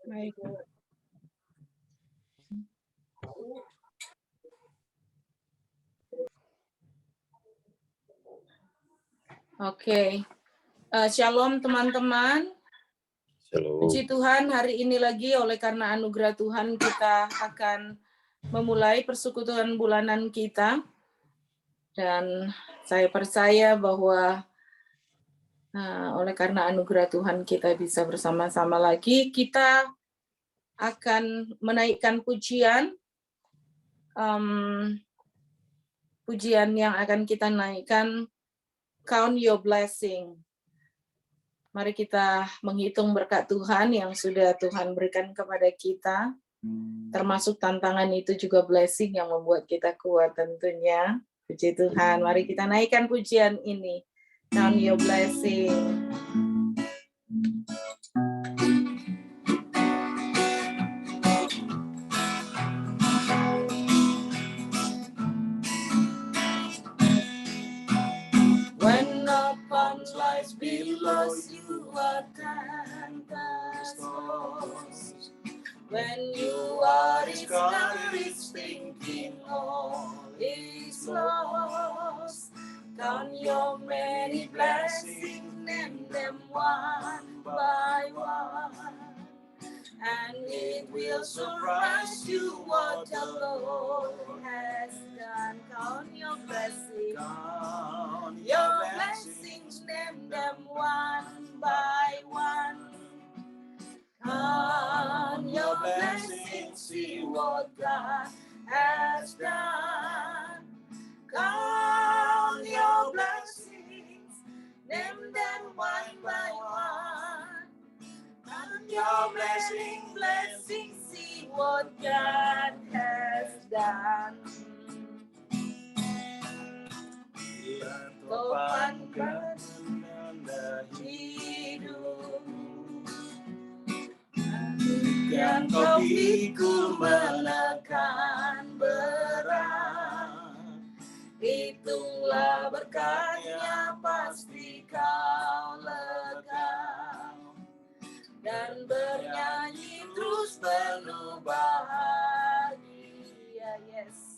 Baik. Oke. Shalom teman-teman. Puji Tuhan, hari ini lagi oleh karena anugerah Tuhan kita akan memulai persekutuan bulanan kita. Dan saya percaya bahwa oleh karena anugerah Tuhan kita bisa bersama-sama lagi. Kita akan menaikkan pujian. Pujian yang akan kita naikkan, Count Your Blessing. Mari kita menghitung berkat Tuhan yang sudah Tuhan berikan kepada kita. Termasuk tantangan itu juga blessing yang membuat kita kuat tentunya. Puji Tuhan, mari kita naikkan pujian ini. Count Your Blessing. When upon life's billows you are lost, when you are discouraged thinking all is lost, count your many blessings, name them one by one, and it will surprise you what the Lord has done. Count your blessings, name them one by one. Count your blessings, see what God has done. Count your blessings, name them one by one. Count your blessings, see what God has done. Topankan hidup yang kau pikul menekan berat, hitunglah berkatnya pasti kau lega, dan bernyanyi terus penuh bahagia. Yes.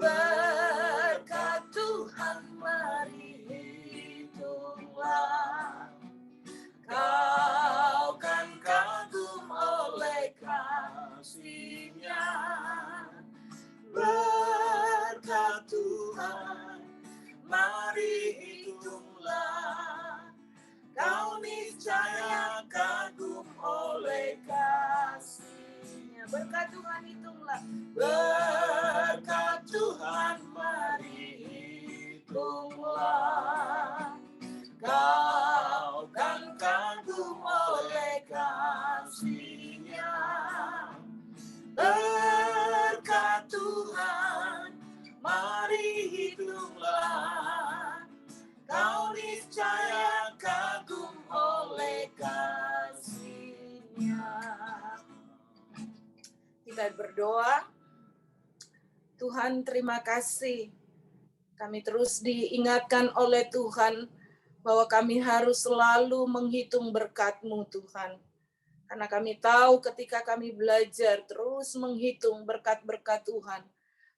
Berkat Tuhan mari hitunglah, kau kan kagum oleh kasih-Nya. Berkat Tuhan mari hitunglah, kau niscaya kagum oleh kasih-Nya. Berkat Tuhan hitunglah, berkat Tuhan mari hitunglah, kau kan kagum oleh kasih-Nya. Berkat Tuhan mari hitunglah, kau niscaya kagum oleh kasih-Nya. Kita berdoa. Tuhan, terima kasih. Kami terus diingatkan oleh Tuhan bahwa kami harus selalu menghitung berkat-Mu, Tuhan. Karena kami tahu ketika kami belajar terus menghitung berkat-berkat Tuhan,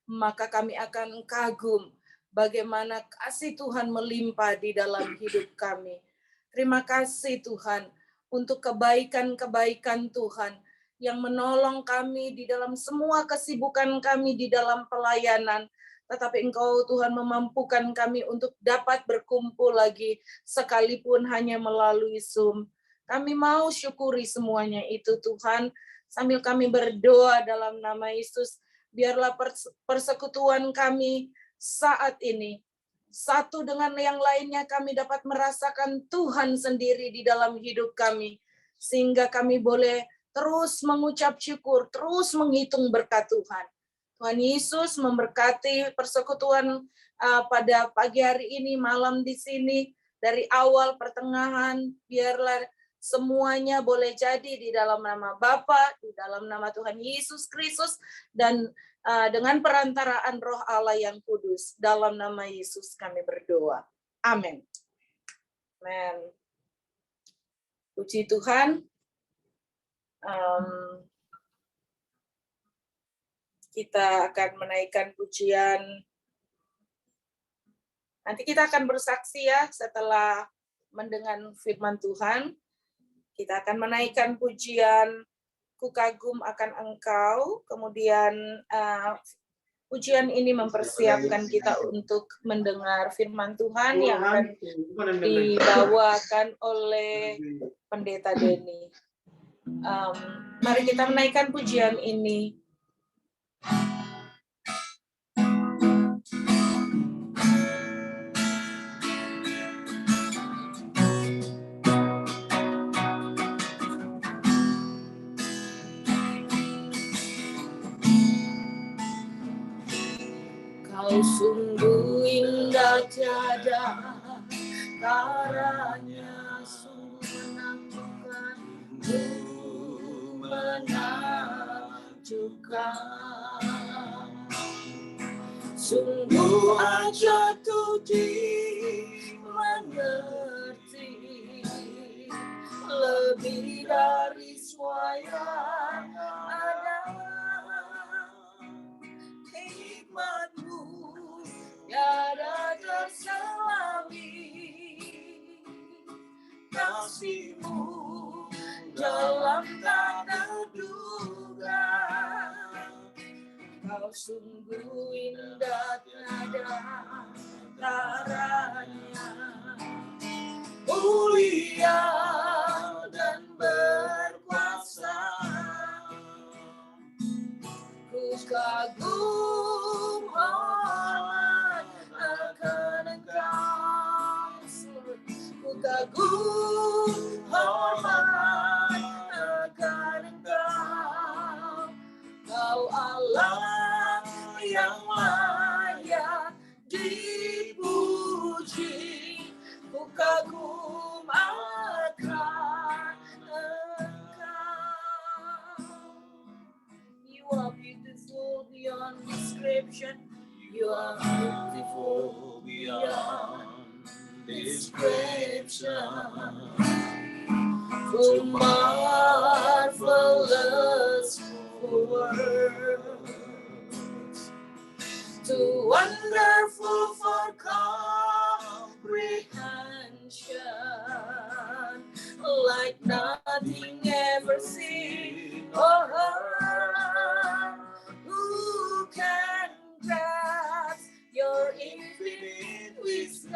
maka kami akan kagum bagaimana kasih Tuhan melimpah di dalam hidup kami. Terima kasih Tuhan untuk kebaikan-kebaikan Tuhan yang menolong kami di dalam semua kesibukan kami di dalam pelayanan. Tetapi Engkau Tuhan memampukan kami untuk dapat berkumpul lagi sekalipun hanya melalui Zoom. Kami mau syukuri semuanya itu Tuhan. Sambil kami berdoa dalam nama Yesus, biarlah persekutuan kami saat ini satu dengan yang lainnya kami dapat merasakan Tuhan sendiri di dalam hidup kami. Sehingga kami boleh terus mengucap syukur, terus menghitung berkat Tuhan. Tuhan Yesus memberkati persekutuan pada pagi hari ini, malam di sini, dari awal, pertengahan, biarlah semuanya boleh jadi di dalam nama Bapa, di dalam nama Tuhan Yesus Kristus, dan dengan perantaraan Roh Allah yang kudus. Dalam nama Yesus kami berdoa. Amin. Amin. Puji Tuhan. Kita akan menaikkan pujian. Nanti kita akan bersaksi ya setelah mendengar firman Tuhan. Kita akan menaikkan pujian Ku Kagum Akan Engkau. Kemudian pujian ini mempersiapkan kita untuk mendengar firman Tuhan yang akan dibawakan oleh Pendeta Denny. Mari kita menaikkan pujian ini. Kau sungguh indah tiada taranya, sungguh menakjubkan, sungguh aja tuh dimengerti, lebih dari semua yang ada. Hikmatmu tiada terselami, kasihmu dalam tak terduga. Kau sungguh indah tiada taranya, mulia dan berkuasa. Ku kagum hormat akan Engkau, ku kagum hormat akan Engkau. Kau Allah yang layak dipuji, ku kagum akan Engkau. You are beautiful beyond description. You are beautiful beyond description. Too marvelous for words, too wonderful for comprehension, like nothing ever seen or heard. Who can grasp your infinite wisdom?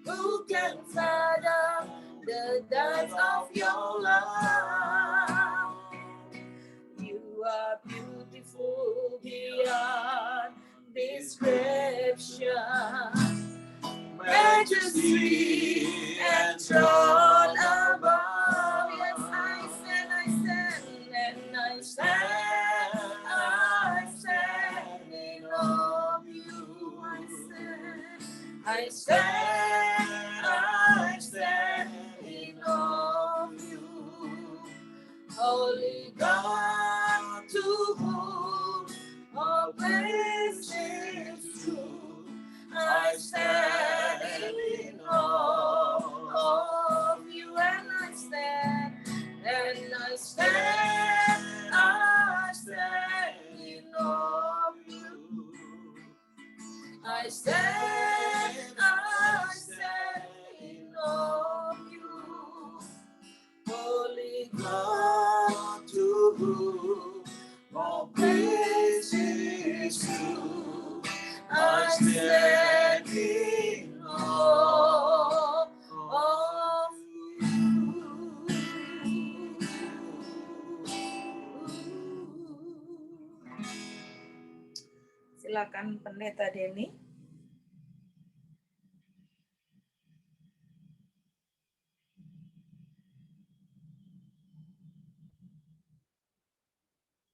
Who can fathom the depth of your love? You are beautiful beyond description, majesty and throne above. Yes, I stand, and I stand in awe of you. I stand in awe of you. Holy God, to whom all praise is due, I stand in awe of you, and I stand in awe of you. I stand in awe of you. Holy God, to whom all praise is due, I stand in awe of you. Silakan Pendeta Denny.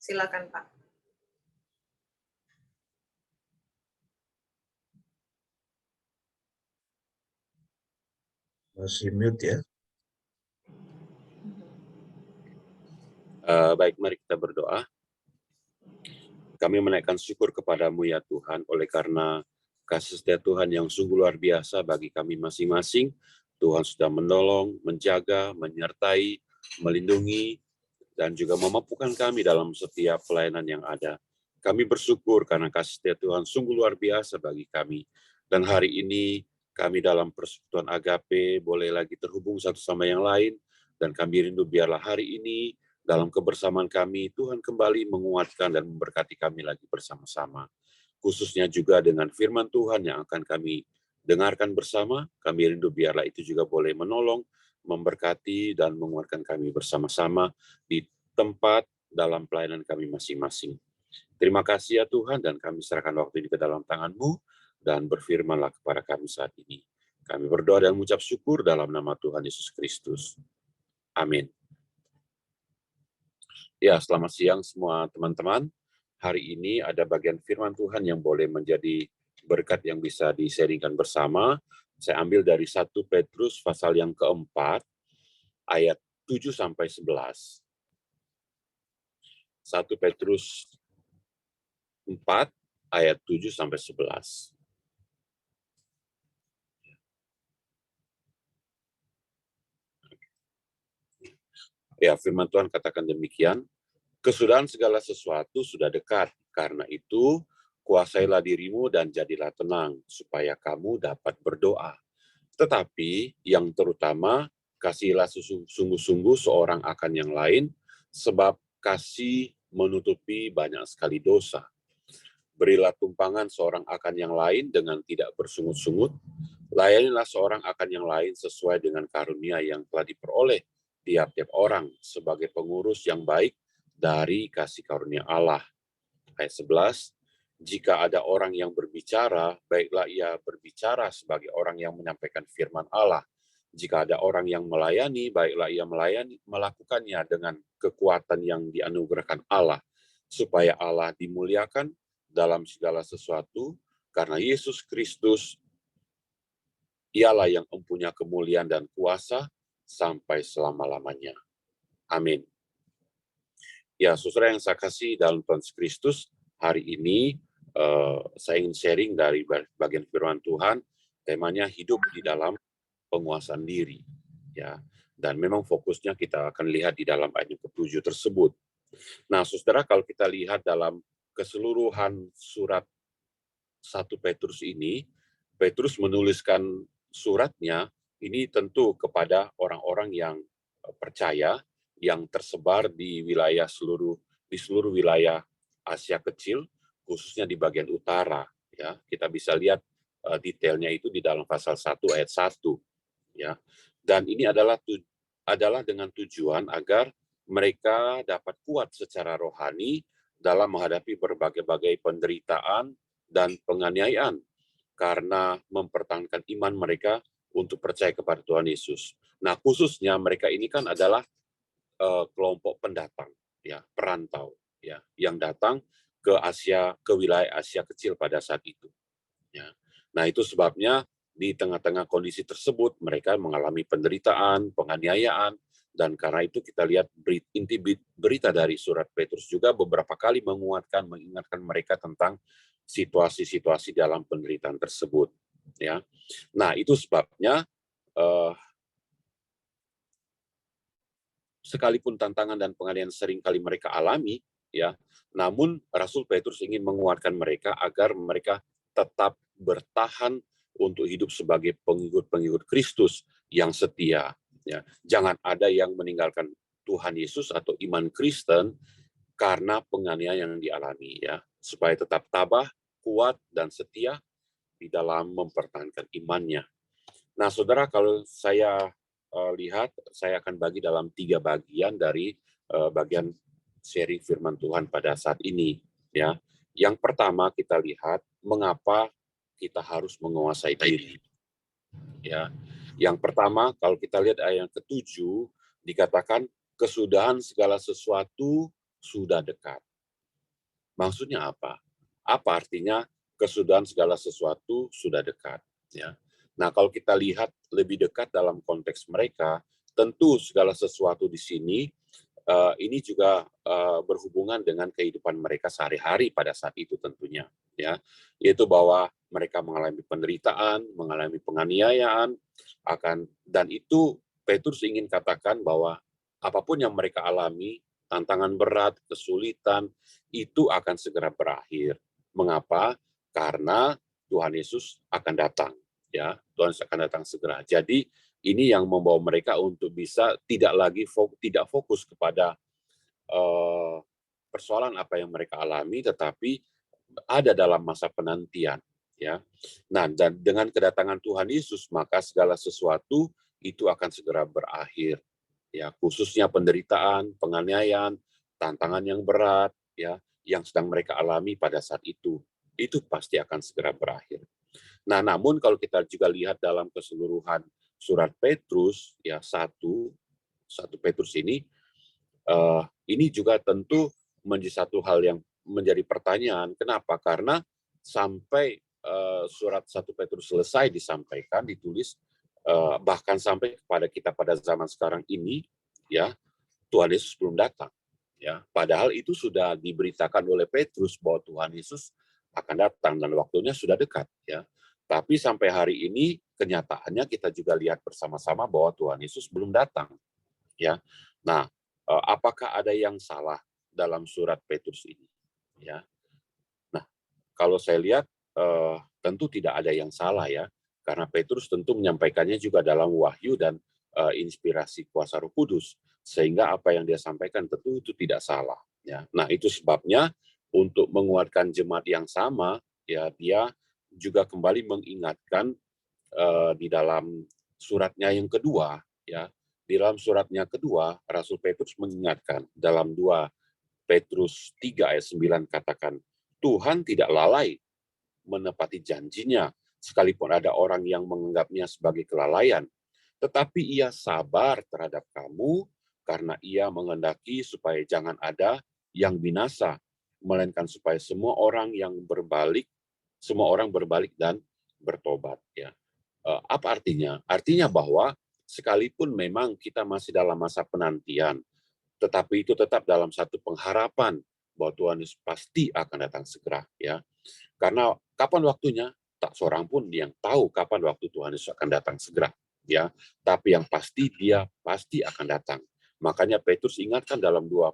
Silakan Pak. Masih mute ya. Baik, mari kita berdoa. Kami menaikkan syukur kepadamu ya Tuhan, oleh karena kasih setia Tuhan yang sungguh luar biasa bagi kami masing-masing. Tuhan sudah menolong, menjaga, menyertai, melindungi, dan juga memampukan kami dalam setiap pelayanan yang ada. Kami bersyukur karena kasih setia Tuhan sungguh luar biasa bagi kami. Dan hari ini kami dalam persekutuan Agape boleh lagi terhubung satu sama yang lain, dan kami rindu biarlah hari ini dalam kebersamaan kami, Tuhan kembali menguatkan dan memberkati kami lagi bersama-sama. Khususnya juga dengan firman Tuhan yang akan kami dengarkan bersama, kami rindu biarlah itu juga boleh menolong, memberkati, dan menguatkan kami bersama-sama di tempat dalam pelayanan kami masing-masing. Terima kasih ya Tuhan, dan kami serahkan waktu ini ke dalam tangan-Mu, dan berfirmanlah kepada kami saat ini. Kami berdoa dan mengucap syukur dalam nama Tuhan Yesus Kristus. Amin. Ya, selamat siang semua teman-teman. Hari ini ada bagian firman Tuhan yang boleh menjadi berkat yang bisa di-sharingkan bersama. Saya ambil dari 1 Petrus pasal yang keempat, ayat 7-11. 1 Petrus 4, ayat 7-11. Ya, firman Tuhan katakan demikian, kesudahan segala sesuatu sudah dekat, karena itu kuasailah dirimu dan jadilah tenang, supaya kamu dapat berdoa. Tetapi yang terutama, kasihilah sungguh-sungguh seorang akan yang lain, sebab kasih menutupi banyak sekali dosa. Berilah tumpangan seorang akan yang lain dengan tidak bersungut-sungut, layanilah seorang akan yang lain sesuai dengan karunia yang telah diperoleh tiap-tiap orang sebagai pengurus yang baik dari kasih karunia Allah. Ayat 11, jika ada orang yang berbicara, baiklah ia berbicara sebagai orang yang menyampaikan firman Allah. Jika ada orang yang melayani, baiklah ia melakukannya dengan kekuatan yang dianugerahkan Allah, supaya Allah dimuliakan dalam segala sesuatu, karena Yesus Kristus ialah yang mempunyai kemuliaan dan kuasa sampai selama-lamanya. Amin. Ya, saudara yang saya kasih dalam Tuhan Kristus, hari ini saya ingin sharing dari bagian firman Tuhan, temanya hidup di dalam penguasaan diri. Ya, dan memang fokusnya kita akan lihat di dalam ayat ke-7 tersebut. Nah, saudara, kalau kita lihat dalam keseluruhan surat 1 Petrus ini, Petrus menuliskan suratnya ini tentu kepada orang-orang yang percaya yang tersebar di seluruh wilayah Asia Kecil, khususnya di bagian utara. Ya, kita bisa lihat detailnya itu di dalam pasal 1 ayat 1. Ya, dan ini adalah dengan tujuan agar mereka dapat kuat secara rohani dalam menghadapi berbagai-bagai penderitaan dan penganiayaan karena mempertahankan iman mereka untuk percaya kepada Tuhan Yesus. Nah, khususnya mereka ini kan adalah kelompok pendatang, ya, perantau, ya, yang datang ke wilayah Asia Kecil pada saat itu. Ya. Nah, itu sebabnya di tengah-tengah kondisi tersebut mereka mengalami penderitaan, penganiayaan, dan karena itu kita lihat inti berita dari surat Petrus juga beberapa kali mengingatkan mereka tentang situasi-situasi dalam penderitaan tersebut. Ya, nah itu sebabnya sekalipun tantangan dan penganiayaan sering kali mereka alami, ya, namun Rasul Petrus ingin menguatkan mereka agar mereka tetap bertahan untuk hidup sebagai pengikut-pengikut Kristus yang setia. Ya, jangan ada yang meninggalkan Tuhan Yesus atau iman Kristen karena penganiayaan yang dialami, ya, supaya tetap tabah, kuat, dan setia di dalam mempertahankan imannya. Nah, saudara, kalau saya lihat, saya akan bagi dalam 3 bagian dari bagian sharing firman Tuhan pada saat ini. Ya, yang pertama kita lihat mengapa kita harus menguasai diri. Ya, yang pertama kalau kita lihat ayat yang ke-7 dikatakan kesudahan segala sesuatu sudah dekat. Maksudnya apa? Apa artinya kesudahan segala sesuatu sudah dekat? Ya. Nah, kalau kita lihat lebih dekat dalam konteks mereka, tentu segala sesuatu di sini ini juga berhubungan dengan kehidupan mereka sehari-hari pada saat itu tentunya, ya, yaitu bahwa mereka mengalami penderitaan, mengalami penganiayaan, dan itu Petrus ingin katakan bahwa apapun yang mereka alami, tantangan berat, kesulitan, itu akan segera berakhir. Mengapa? Karena Tuhan Yesus akan datang. Ya, Tuhan Yesus akan datang segera. Jadi ini yang membawa mereka untuk bisa tidak fokus kepada persoalan apa yang mereka alami, tetapi ada dalam masa penantian. Ya, nah, dan dengan kedatangan Tuhan Yesus, maka segala sesuatu itu akan segera berakhir. Ya, khususnya penderitaan, penganiayaan, tantangan yang berat, ya, yang sedang mereka alami pada saat itu pasti akan segera berakhir. Nah, namun kalau kita juga lihat dalam keseluruhan surat Petrus, ya, satu Petrus ini juga tentu menjadi satu hal yang menjadi pertanyaan. Kenapa? Karena sampai surat 1 Petrus selesai disampaikan, ditulis, bahkan sampai kepada kita pada zaman sekarang ini, ya, Tuhan Yesus belum datang. Ya, padahal itu sudah diberitakan oleh Petrus bahwa Tuhan Yesus akan datang dan waktunya sudah dekat. Ya, tapi sampai hari ini kenyataannya kita juga lihat bersama-sama bahwa Tuhan Yesus belum datang. Ya, nah, apakah ada yang salah dalam surat Petrus ini? Ya, nah, kalau saya lihat tentu tidak ada yang salah, ya, karena Petrus tentu menyampaikannya juga dalam wahyu dan inspirasi kuasa Roh Kudus, sehingga apa yang dia sampaikan tentu itu tidak salah. Ya, nah, itu sebabnya untuk menguatkan jemaat yang sama, ya, dia juga kembali mengingatkan di dalam suratnya yang kedua, ya, di dalam suratnya kedua, Rasul Petrus mengingatkan dalam 2 Petrus 3 ayat 9 katakan, Tuhan tidak lalai menepati janjinya, sekalipun ada orang yang menganggapnya sebagai kelalaian. Tetapi ia sabar terhadap kamu, karena ia menghendaki supaya jangan ada yang binasa, melainkan supaya semua orang berbalik dan bertobat. Ya. Apa artinya? Artinya bahwa sekalipun memang kita masih dalam masa penantian, tetapi itu tetap dalam satu pengharapan bahwa Tuhan Yesus pasti akan datang segera, ya. Karena kapan waktunya, tak seorang pun yang tahu kapan waktu Tuhan Yesus akan datang segera, ya. Tapi yang pasti dia pasti akan datang. Makanya Petrus ingatkan dalam 2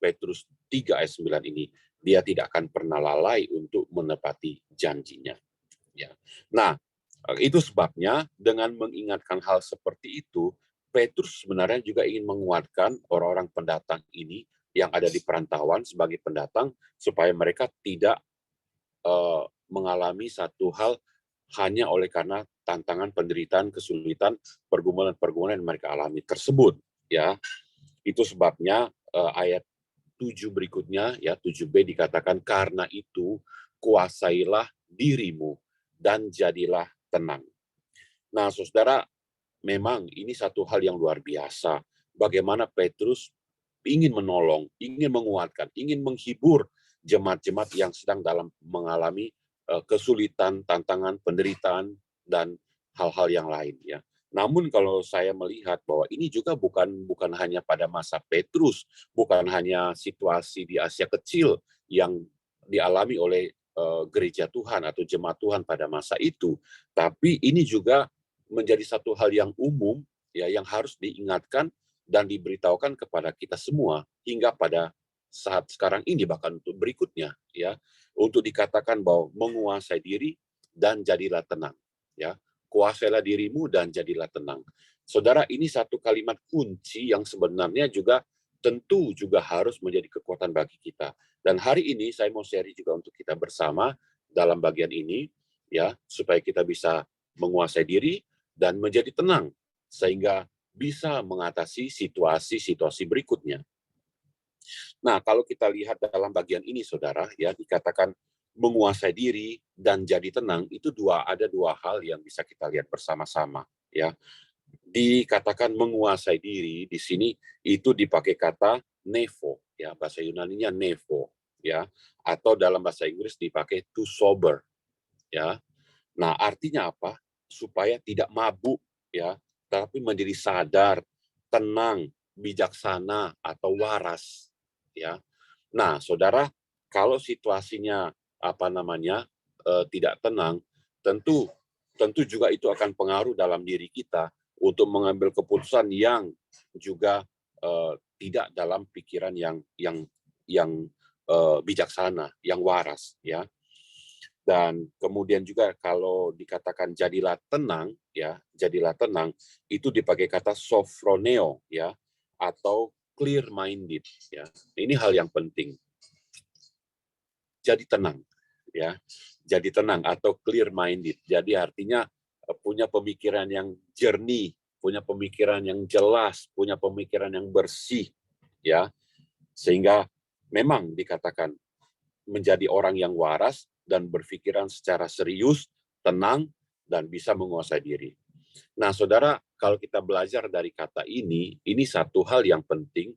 Petrus 3 ayat 9 ini, dia tidak akan pernah lalai untuk menepati janjinya. Ya. Nah, itu sebabnya dengan mengingatkan hal seperti itu, Petrus sebenarnya juga ingin menguatkan orang-orang pendatang ini yang ada di perantauan sebagai pendatang, supaya mereka tidak mengalami satu hal hanya oleh karena tantangan, penderitaan, kesulitan, pergumulan-pergumulan yang mereka alami tersebut. Ya, itu sebabnya ayat 7 berikutnya, ya, 7b dikatakan, karena itu kuasailah dirimu dan jadilah tenang. Nah, saudara, memang ini satu hal yang luar biasa. Bagaimana Petrus ingin menolong, ingin menguatkan, ingin menghibur jemaat-jemaat yang sedang mengalami kesulitan, tantangan, penderitaan, dan hal-hal yang lain. Ya. Namun kalau saya melihat bahwa ini juga bukan hanya pada masa Petrus, bukan hanya situasi di Asia Kecil yang dialami oleh gereja Tuhan atau jemaat Tuhan pada masa itu, tapi ini juga menjadi satu hal yang umum, ya, yang harus diingatkan dan diberitahukan kepada kita semua hingga pada saat sekarang ini, bahkan untuk berikutnya, ya, untuk dikatakan bahwa menguasai diri dan jadilah tenang, ya, kuasailah dirimu dan jadilah tenang. Saudara, ini satu kalimat kunci yang sebenarnya juga tentu juga harus menjadi kekuatan bagi kita. Dan hari ini saya mau share juga untuk kita bersama dalam bagian ini, ya, supaya kita bisa menguasai diri dan menjadi tenang sehingga bisa mengatasi situasi-situasi berikutnya. Nah, kalau kita lihat dalam bagian ini, saudara, ya, dikatakan menguasai diri dan jadi tenang, itu ada dua hal yang bisa kita lihat bersama-sama, ya. Dikatakan menguasai diri di sini itu dipakai kata nevo, ya, bahasa Yunaninya nevo, ya, atau dalam bahasa Inggris dipakai to sober, ya. Nah, artinya apa? Supaya tidak mabuk, ya, tapi menjadi sadar, tenang, bijaksana atau waras, ya. Nah, saudara, kalau situasinya tidak tenang, tentu juga itu akan pengaruh dalam diri kita untuk mengambil keputusan yang juga tidak dalam pikiran yang bijaksana, yang waras, ya. Dan kemudian juga kalau dikatakan jadilah tenang, ya, jadilah tenang, itu dipakai kata sophroneo, ya, atau clear minded, ya. Ini hal yang penting. Jadi tenang, ya. Jadi tenang atau clear minded. Jadi artinya punya pemikiran yang jernih, punya pemikiran yang jelas, punya pemikiran yang bersih, ya. Sehingga memang dikatakan menjadi orang yang waras dan berpikiran secara serius, tenang, dan bisa menguasai diri. Nah, saudara, kalau kita belajar dari kata ini satu hal yang penting,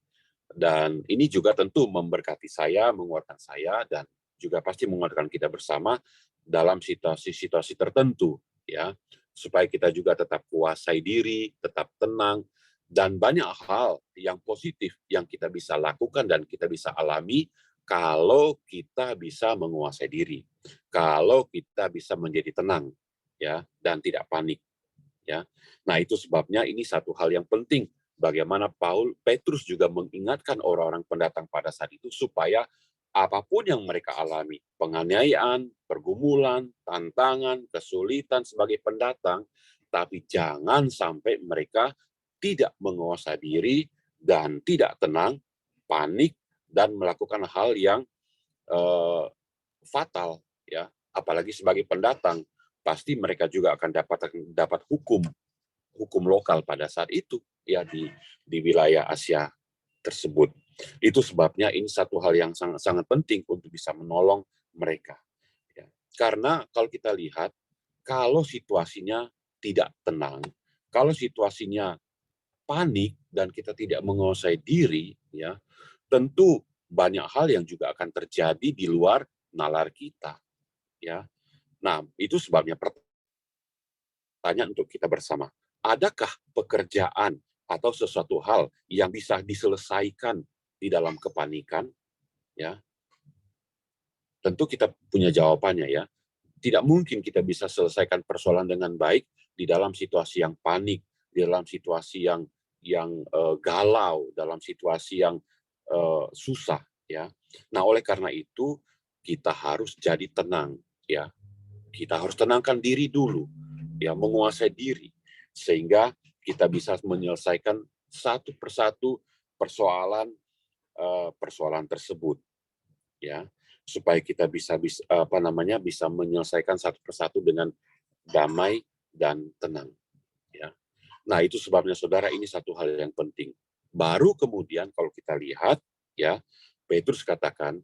dan ini juga tentu memberkati saya, menguatkan saya, dan juga pasti menguatkan kita bersama dalam situasi-situasi tertentu, ya, supaya kita juga tetap kuasai diri, tetap tenang, dan banyak hal yang positif yang kita bisa lakukan dan kita bisa alami kalau kita bisa menguasai diri, kalau kita bisa menjadi tenang, ya, dan tidak panik, ya. Nah, itu sebabnya ini satu hal yang penting. Bagaimana Petrus juga mengingatkan orang-orang pendatang pada saat itu supaya apapun yang mereka alami, penganiayaan, pergumulan, tantangan, kesulitan sebagai pendatang, tapi jangan sampai mereka tidak menguasai diri dan tidak tenang, panik, dan melakukan hal yang fatal, ya. Apalagi sebagai pendatang, pasti mereka juga akan dapat hukum lokal pada saat itu, ya, di wilayah Asia tersebut. Itu sebabnya ini satu hal yang sangat sangat penting untuk bisa menolong mereka, ya. Karena kalau kita lihat, kalau situasinya tidak tenang, kalau situasinya panik dan kita tidak menguasai diri, ya, tentu banyak hal yang juga akan terjadi di luar nalar kita, ya. Nah, itu sebabnya pertanyaan untuk kita bersama. Adakah pekerjaan atau sesuatu hal yang bisa diselesaikan di dalam kepanikan? Ya, tentu kita punya jawabannya, ya. Tidak mungkin kita bisa selesaikan persoalan dengan baik di dalam situasi yang panik, di dalam situasi yang galau, dalam situasi yang susah, ya. Nah, oleh karena itu kita harus jadi tenang, ya. Kita harus tenangkan diri dulu, ya, menguasai diri sehingga kita bisa menyelesaikan satu persatu persoalan persoalan tersebut, ya, supaya kita bisa menyelesaikan satu persatu dengan damai dan tenang, ya. Nah, itu sebabnya saudara, ini satu hal yang penting. Baru kemudian kalau kita lihat, ya, Petrus katakan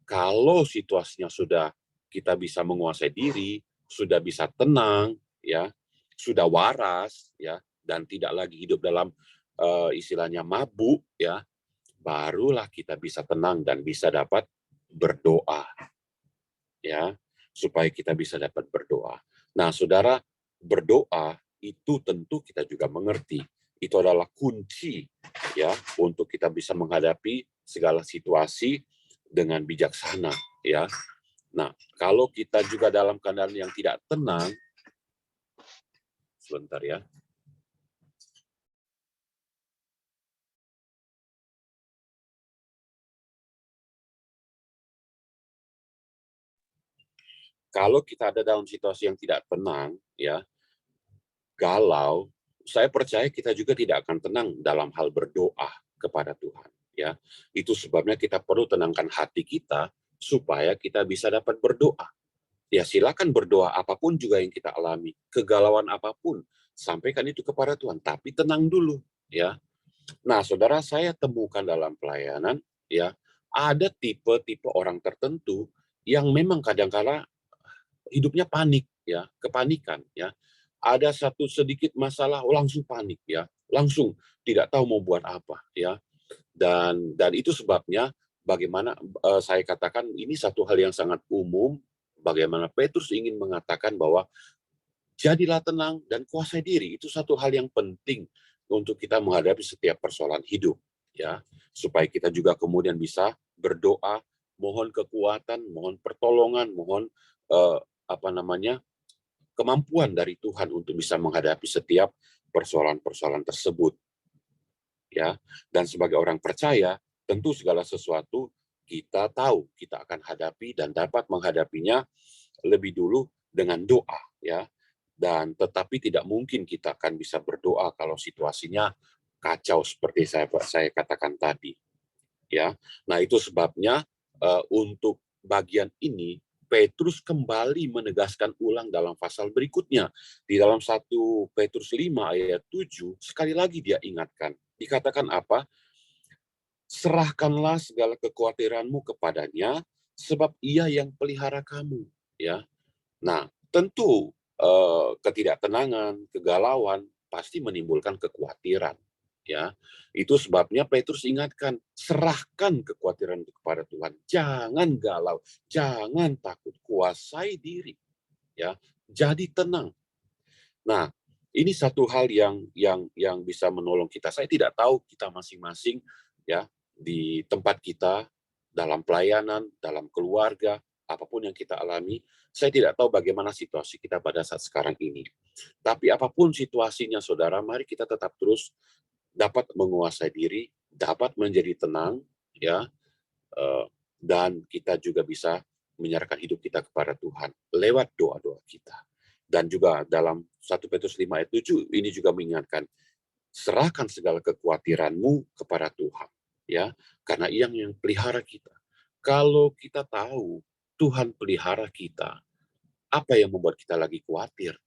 kalau situasinya sudah kita bisa menguasai diri, sudah bisa tenang, ya, sudah waras, ya, dan tidak lagi hidup dalam istilahnya mabuk, ya, barulah kita bisa tenang dan bisa dapat berdoa, ya, supaya kita bisa dapat berdoa. Nah, saudara, berdoa itu tentu kita juga mengerti itu adalah kunci, ya, untuk kita bisa menghadapi segala situasi dengan bijaksana, ya. Nah, kalau kita juga dalam keadaan yang tidak tenang, sebentar, ya. Kalau kita ada dalam situasi yang tidak tenang, ya, galau, saya percaya kita juga tidak akan tenang dalam hal berdoa kepada Tuhan, ya. Itu sebabnya kita perlu tenangkan hati kita supaya kita bisa dapat berdoa. Ya, silakan berdoa apapun juga yang kita alami, kegalauan apapun, sampaikan itu kepada Tuhan, tapi tenang dulu, ya. Nah, saudara, saya temukan dalam pelayanan, ya, ada tipe-tipe orang tertentu yang memang kadang-kala hidupnya panik, ya, kepanikan, ya. Ada satu sedikit masalah langsung panik, ya, langsung tidak tahu mau buat apa, ya. Dan itu sebabnya bagaimana saya katakan ini satu hal yang sangat umum, bagaimana Petrus ingin mengatakan bahwa jadilah tenang dan kuasai diri. Itu satu hal yang penting untuk kita menghadapi setiap persoalan hidup, ya, supaya kita juga kemudian bisa berdoa, mohon kekuatan, mohon pertolongan, mohon eh, kemampuan dari Tuhan untuk bisa menghadapi setiap persoalan-persoalan tersebut, ya. Dan sebagai orang percaya, tentu segala sesuatu kita tahu kita akan hadapi dan dapat menghadapinya lebih dulu dengan doa, ya. Dan tetapi tidak mungkin kita akan bisa berdoa kalau situasinya kacau seperti saya katakan tadi, ya. Nah, itu sebabnya untuk bagian ini Petrus kembali menegaskan ulang dalam pasal berikutnya. Di dalam 1 Petrus 5 ayat 7, sekali lagi dia ingatkan. Dikatakan apa? Serahkanlah segala kekhawatiranmu kepadanya, sebab ia yang pelihara kamu. Ya. Nah, tentu ketidaktenangan, kegalauan pasti menimbulkan kekhawatiran. Ya, itu sebabnya Petrus ingatkan, serahkan kekhawatiran itu kepada Tuhan. Jangan galau, jangan takut, kuasai diri. Ya, jadi tenang. Nah, ini satu hal yang bisa menolong kita. Saya tidak tahu kita masing-masing ya di tempat kita, dalam pelayanan, dalam keluarga, apapun yang kita alami, saya tidak tahu bagaimana situasi kita pada saat sekarang ini. Tapi apapun situasinya, saudara, mari kita tetap terus dapat menguasai diri, dapat menjadi tenang, ya, dan kita juga bisa menyerahkan hidup kita kepada Tuhan lewat doa-doa kita. Dan juga dalam 1 Petrus 5 ayat 7 ini juga mengingatkan, serahkan segala kekhawatiranmu kepada Tuhan, ya, karena Ia yang pelihara kita. Kalau kita tahu Tuhan pelihara kita, apa yang membuat kita lagi khawatir?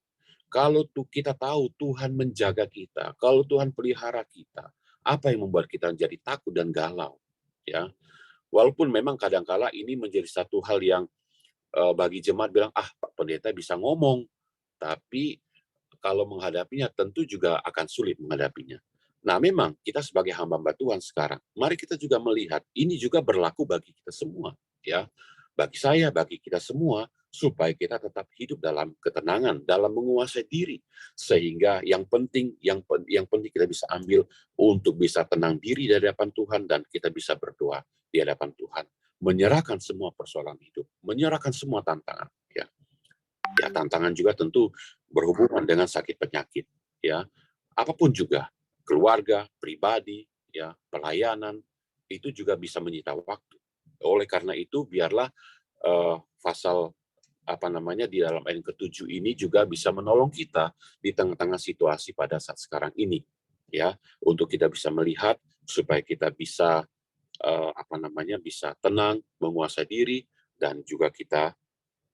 Kalau kita tahu Tuhan menjaga kita, kalau Tuhan pelihara kita, apa yang membuat kita menjadi takut dan galau? Ya, walaupun memang kadangkala ini menjadi satu hal yang bagi jemaat bilang, Pak Pendeta bisa ngomong, tapi kalau menghadapinya tentu juga akan sulit menghadapinya. Nah, memang kita sebagai hamba Tuhan sekarang, mari kita juga melihat ini juga berlaku bagi kita semua, ya. Bagi saya, bagi kita semua, supaya kita tetap hidup dalam ketenangan, dalam menguasai diri, sehingga yang penting kita bisa ambil untuk bisa tenang diri di hadapan Tuhan dan kita bisa berdoa di hadapan Tuhan, menyerahkan semua persoalan hidup, menyerahkan semua tantangan, ya. Ya, tantangan juga tentu berhubungan dengan sakit penyakit, ya. Apapun juga, keluarga, pribadi, ya, pelayanan, itu juga bisa menyita waktu. Oleh karena itu, biarlah pasal di dalam ayat ke-7 ini juga bisa menolong kita di tengah-tengah situasi pada saat sekarang ini, ya, untuk kita bisa melihat supaya kita bisa bisa tenang, menguasai diri, dan juga kita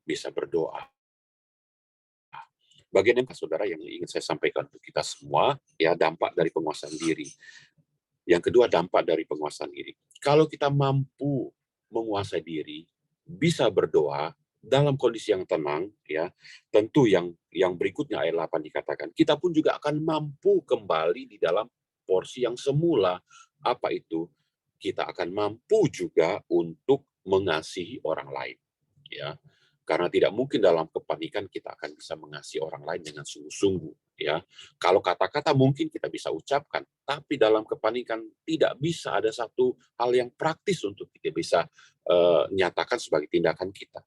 bisa berdoa. Bagian yang saudara yang ingin saya sampaikan untuk kita semua, ya, dampak dari penguasaan diri. Yang kedua, dampak dari penguasaan diri. Kalau kita mampu menguasai diri, bisa berdoa dalam kondisi yang tenang, ya, tentu yang berikutnya ayat 8 dikatakan, kita pun juga akan mampu kembali di dalam porsi yang semula. Apa itu? Kita akan mampu juga untuk mengasihi orang lain, ya. Karena tidak mungkin dalam kepanikan kita akan bisa mengasihi orang lain dengan sungguh-sungguh, ya. Kalau kata-kata mungkin kita bisa ucapkan, tapi dalam kepanikan tidak bisa ada satu hal yang praktis untuk kita bisa nyatakan sebagai tindakan kita.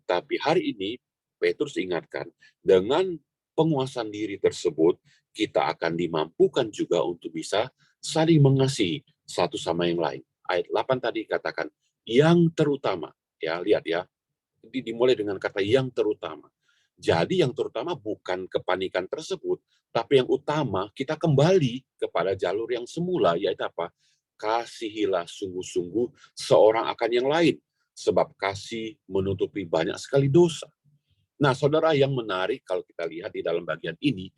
Tapi hari ini Petrus ingatkan, dengan penguasaan diri tersebut kita akan dimampukan juga untuk bisa saling mengasihi satu sama yang lain. Ayat 8 tadi katakan yang terutama, ya, lihat ya, dimulai dengan kata yang terutama. Jadi yang terutama bukan kepanikan tersebut, tapi yang utama kita kembali kepada jalur yang semula, yaitu apa? Kasihilah sungguh-sungguh seorang akan yang lain, sebab kasih menutupi banyak sekali dosa. Nah, saudara, yang menarik kalau kita lihat di dalam bagian ini,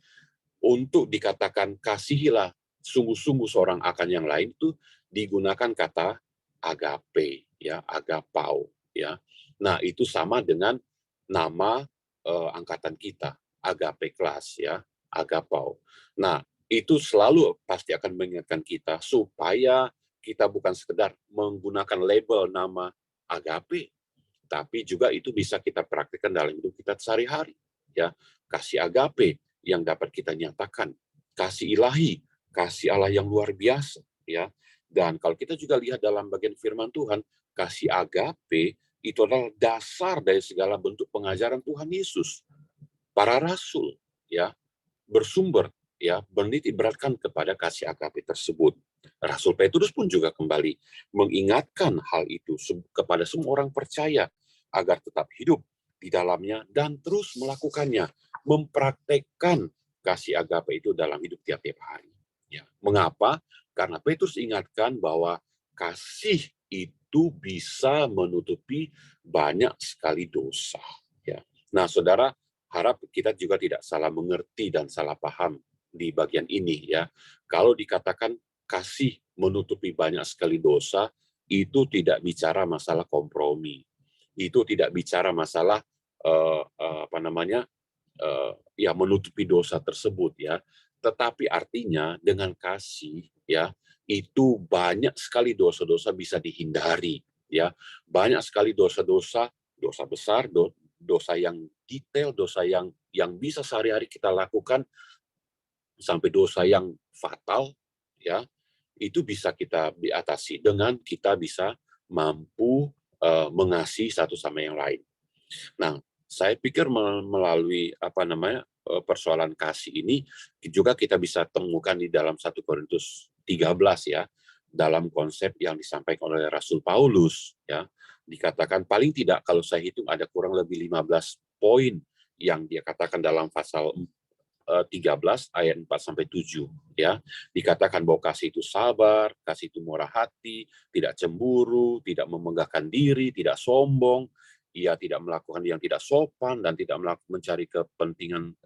untuk dikatakan kasihilah sungguh-sungguh seorang akan yang lain itu digunakan kata agape, ya, agapau, ya. Nah, itu sama dengan nama angkatan kita, agape kelas, ya, agapau. Nah, itu selalu pasti akan mengingatkan kita supaya kita bukan sekedar menggunakan label nama agape, tapi juga itu bisa kita praktikkan dalam hidup kita sehari-hari, ya. Kasih agape yang dapat kita nyatakan, kasih ilahi, kasih Allah yang luar biasa, ya. Dan kalau kita juga lihat dalam bagian firman Tuhan, kasih agape itu adalah dasar dari segala bentuk pengajaran Tuhan Yesus. Para rasul, ya, bersumber, ya, menitik beratkan kepada kasih agape tersebut. Rasul Petrus pun juga kembali mengingatkan hal itu kepada semua orang percaya agar tetap hidup di dalamnya dan terus melakukannya, mempraktekkan kasih agape itu dalam hidup tiap-tiap hari. Ya. Mengapa? Karena Petrus ingatkan bahwa kasih itu bisa menutupi banyak sekali dosa. Ya. Nah, saudara, harap kita juga tidak salah mengerti dan salah paham di bagian ini. Ya, kalau dikatakan kasih menutupi banyak sekali dosa, itu tidak bicara masalah kompromi, itu tidak bicara masalah ya menutupi dosa tersebut ya, tetapi artinya dengan kasih ya itu banyak sekali dosa-dosa bisa dihindari ya, banyak sekali dosa-dosa, dosa besar, dosa yang detail, dosa yang bisa sehari-hari kita lakukan sampai dosa yang fatal ya, itu bisa kita diatasi dengan kita bisa mampu mengasihi satu sama yang lain. Nah, saya pikir melalui persoalan kasih ini juga kita bisa temukan di dalam 1 Korintus 13 ya, dalam konsep yang disampaikan oleh Rasul Paulus ya. Dikatakan paling tidak kalau saya hitung ada kurang lebih 15 poin yang dia katakan dalam pasal 13 ayat 4 sampai 7 ya. Dikatakan bahwa kasih itu sabar, kasih itu murah hati, tidak cemburu, tidak memegahkan diri, tidak sombong, ia tidak melakukan yang tidak sopan dan tidak mencari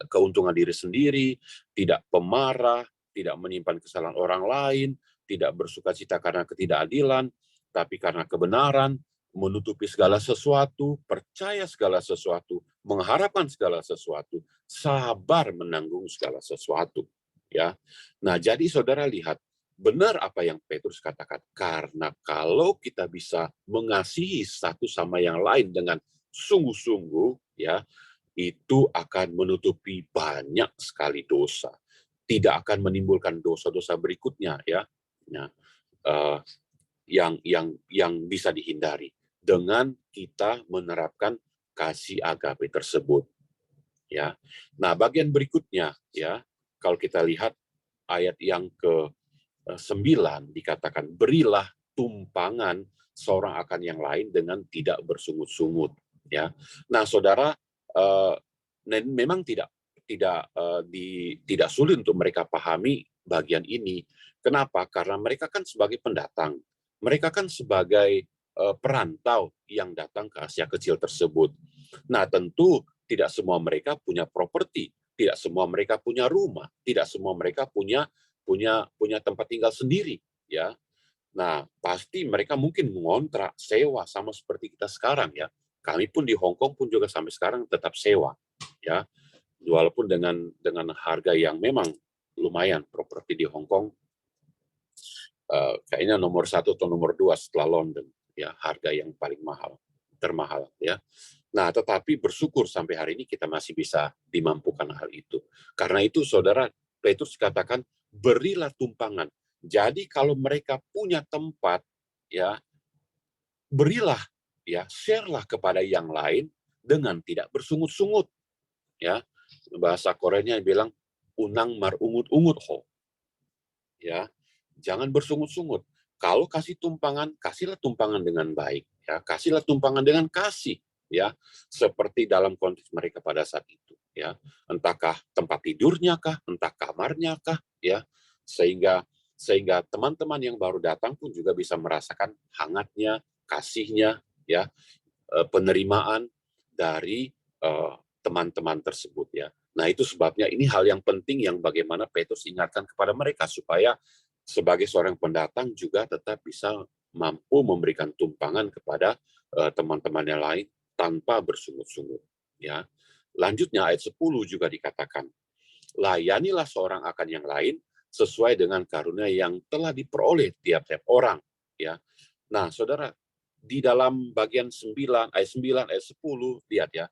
keuntungan diri sendiri, tidak pemarah, tidak menyimpan kesalahan orang lain, tidak bersukacita karena ketidakadilan, tapi karena kebenaran, menutupi segala sesuatu, percaya segala sesuatu, mengharapkan segala sesuatu, sabar menanggung segala sesuatu. Ya, nah jadi saudara lihat benar apa yang Petrus katakan, karena kalau kita bisa mengasihi satu sama yang lain dengan sungguh-sungguh, ya, itu akan menutupi banyak sekali dosa, tidak akan menimbulkan dosa-dosa berikutnya, ya, nah, yang bisa dihindari dengan kita menerapkan kasih agape tersebut. Ya, nah bagian berikutnya, ya, kalau kita lihat ayat yang ke-9 dikatakan berilah tumpangan seorang akan yang lain dengan tidak bersungut-sungut. Ya, nah saudara, memang tidak sulit untuk mereka pahami bagian ini. Kenapa? Karena mereka kan sebagai pendatang, mereka kan sebagai perantau yang datang ke Asia Kecil tersebut. Nah, tentu tidak semua mereka punya properti, tidak semua mereka punya rumah, tidak semua mereka punya tempat tinggal sendiri, ya. Nah, pasti mereka mungkin mengontrak, sewa sama seperti kita sekarang, ya. Kami pun di Hong Kong pun juga sampai sekarang tetap sewa, ya. Walaupun dengan harga yang memang lumayan, properti di Hong Kong kayaknya nomor 1 atau nomor 2 setelah London, ya, harga yang paling termahal, ya. Nah, tetapi bersyukur sampai hari ini kita masih bisa dimampukan hal itu. Karena itu, saudara, Petrus katakan berilah tumpangan. Jadi kalau mereka punya tempat, ya, berilah, ya, share-lah kepada yang lain dengan tidak bersungut-sungut, ya. Bahasa Koreanya bilang unang marungut-ungut ho, ya. Jangan bersungut-sungut. Kalau kasih tumpangan, kasihlah tumpangan dengan baik, ya. Kasihlah tumpangan dengan kasih, ya. Seperti dalam konteks mereka pada saat itu, ya. Entahkah tempat tidurnya kah, entah kamarnya kah, ya. Sehingga teman-teman yang baru datang pun juga bisa merasakan hangatnya, kasihnya, ya, penerimaan dari teman-teman tersebut, ya. Nah, itu sebabnya ini hal yang penting yang bagaimana Petrus ingatkan kepada mereka supaya sebagai seorang pendatang juga tetap bisa mampu memberikan tumpangan kepada teman-teman yang lain tanpa bersungut-sungut. Ya. Lanjutnya ayat 10 juga dikatakan, layanilah seorang akan yang lain sesuai dengan karunia yang telah diperoleh tiap-tiap orang. Ya. Nah, saudara, di dalam bagian 9, ayat 10, lihat ya,